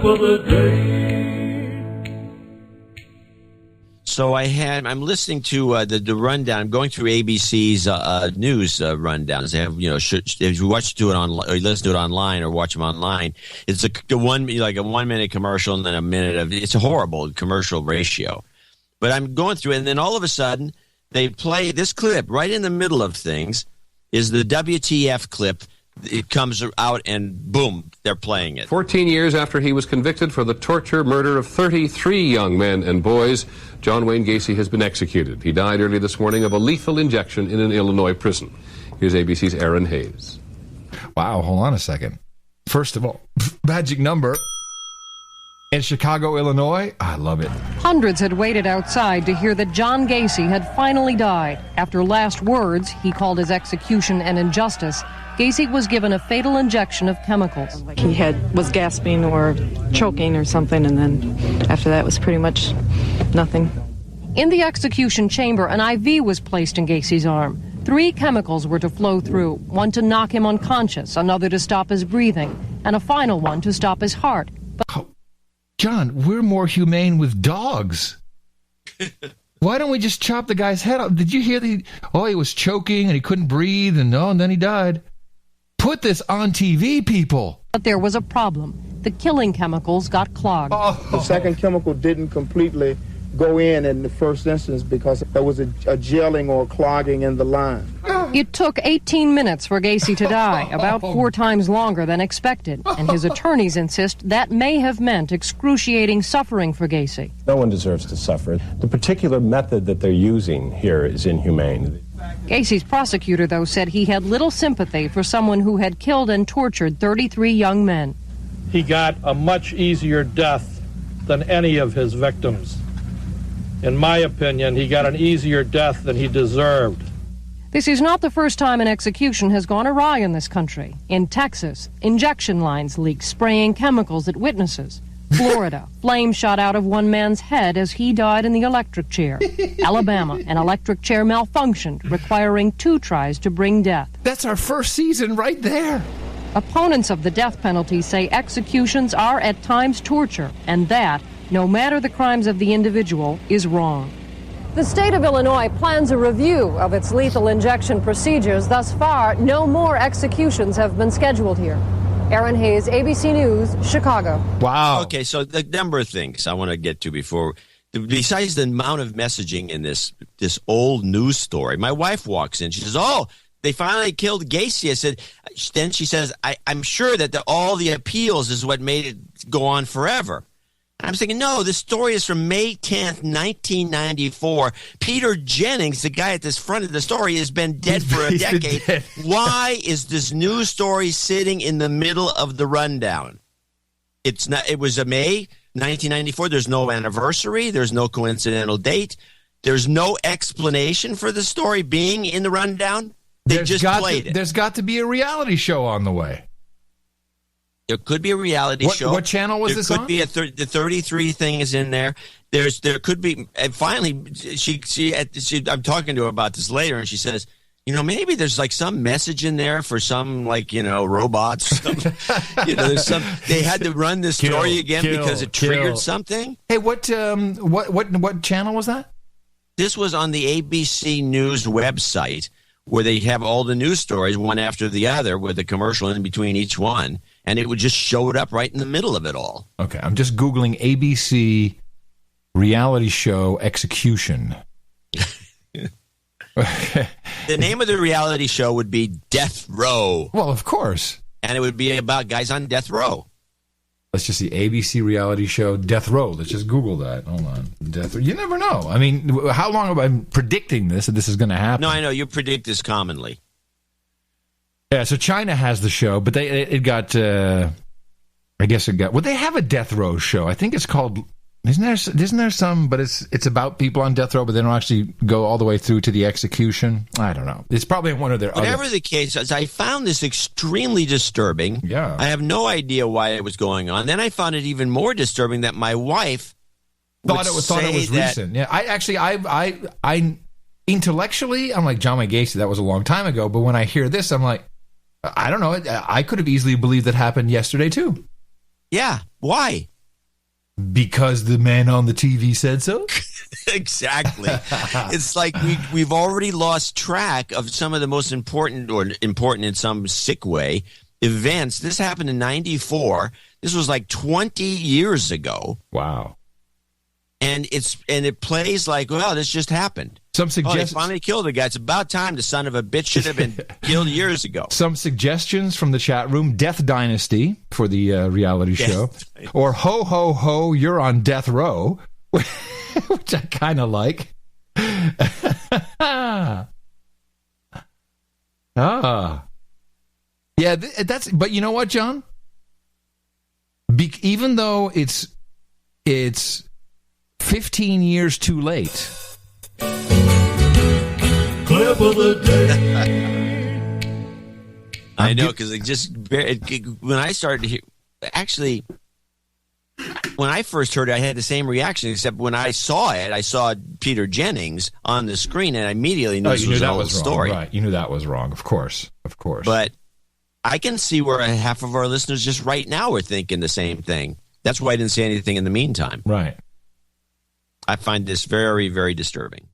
clip of the day. So I'm listening to the rundown. I'm going through ABC's news rundowns. They have, if you watch it online, or you listen to it online, or watch them online, it's a 1 minute commercial and then a minute of. It's a horrible commercial ratio. But I'm going through it, and then all of a sudden they play this clip right in the middle of things. Is the WTF clip? It comes out and boom, they're playing it. 14 years after he was convicted for the torture murder of 33 young men and boys, John Wayne Gacy has been executed. He died early this morning of a lethal injection in an Illinois prison. Here's ABC's Aaron Hayes. Wow, hold on a second. First of all, magic number in Chicago, Illinois. I love it. Hundreds had waited outside to hear that John Gacy had finally died. After last words, he called his execution an injustice. Gacy was given a fatal injection of chemicals. He was gasping or choking or something, and then after that was pretty much nothing. In the execution chamber, an IV was placed in Gacy's arm. 3 chemicals were to flow through, one to knock him unconscious, another to stop his breathing, and a final one to stop his heart. John, we're more humane with dogs. Why don't we just chop the guy's head off? Did you hear he was choking and he couldn't breathe and then he died? Put this on TV, people. But there was a problem. The killing chemicals got clogged. The second chemical didn't completely go in the first instance because there was a gelling or clogging in the line. It took 18 minutes for Gacy to die, about 4 times longer than expected, and his attorneys insist that may have meant excruciating suffering for Gacy. No one deserves to suffer. The particular method that they're using here is inhumane. Gacy's prosecutor, though, said he had little sympathy for someone who had killed and tortured 33 young men. He got a much easier death than any of his victims. In my opinion, he got an easier death than he deserved. This is not the first time an execution has gone awry in this country. In Texas, injection lines leaked, spraying chemicals at witnesses. Florida, flames shot out of one man's head as he died in the electric chair. Alabama, an electric chair malfunctioned, requiring 2 tries to bring death. That's our first season right there. Opponents of the death penalty say executions are at times torture, and that, no matter the crimes of the individual, is wrong. The state of Illinois plans a review of its lethal injection procedures. Thus far, no more executions have been scheduled here. Aaron Hayes, ABC News, Chicago. Wow. Okay, so the number of things I want to get to before, besides the amount of messaging in this old news story, my wife walks in. She says, "Oh, they finally killed Gacy." I said, then she says, I'm sure that all the appeals is what made it go on forever. I'm thinking, no, this story is from May 10th, 1994. Peter Jennings, the guy at this front of the story, has been dead for a decade. Why is this news story sitting in the middle of the rundown? It's not. It was a May 1994. There's no anniversary. There's no coincidental date. There's no explanation for the story being in the rundown. They just played it. There's got to be a reality show on the way. There could be a reality show. What channel was this on? There could be the 33 thing is in there. There could be. And finally, I'm talking to her about this later, and she says, maybe there's like some message in there for some robots. There's some. They had to run this story again because it triggered something. Hey, what channel was that? This was on the ABC News website, where they have all the news stories one after the other with a commercial in between each one. And it would just show it up right in the middle of it all. Okay, I'm just Googling ABC reality show execution. The name of the reality show would be Death Row. Well, of course. And it would be about guys on death row. Let's just see, ABC reality show Death Row. Let's just Google that. Hold on. Death Row. You never know. I mean, how long have I been predicting this, that this is going to happen? No, I know. You predict this commonly. Yeah, so China has the show, but they got they have a death row show. I think it's called, isn't there some, but it's about people on death row, but they don't actually go all the way through to the execution. I don't know. It's probably one of their Whatever the case is, I found this extremely disturbing. Yeah. I have no idea why it was going on. Then I found it even more disturbing that my wife thought it was recent. Yeah, I intellectually, I'm like, John Wayne Gacy, that was a long time ago, but when I hear this, I'm like, I don't know. I could have easily believed that happened yesterday, too. Yeah. Why? Because the man on the TV said so? Exactly. It's like we've already lost track of some of the most important, or important in some sick way, events. This happened in 94. This was like 20 years ago. Wow. And it plays like, well, this just happened. Some They suggestions. finally killed the guy. It's about time. The son of a bitch should have been killed years ago. Some suggestions from the chat room: Death Dynasty for the reality show, or Ho Ho Ho, you're on death row, which I kind of like. Yeah, that's. But you know what, John? Even though it's 15 years too late. Clip of the day. I know, because when I started to hear, actually, when I first heard it, I had the same reaction, except when I saw it, I saw Peter Jennings on the screen, and I immediately knew this was an old story. Right, you knew that was wrong, of course. But I can see where half of our listeners just right now are thinking the same thing. That's why I didn't say anything in the meantime. Right. I find this very, very disturbing.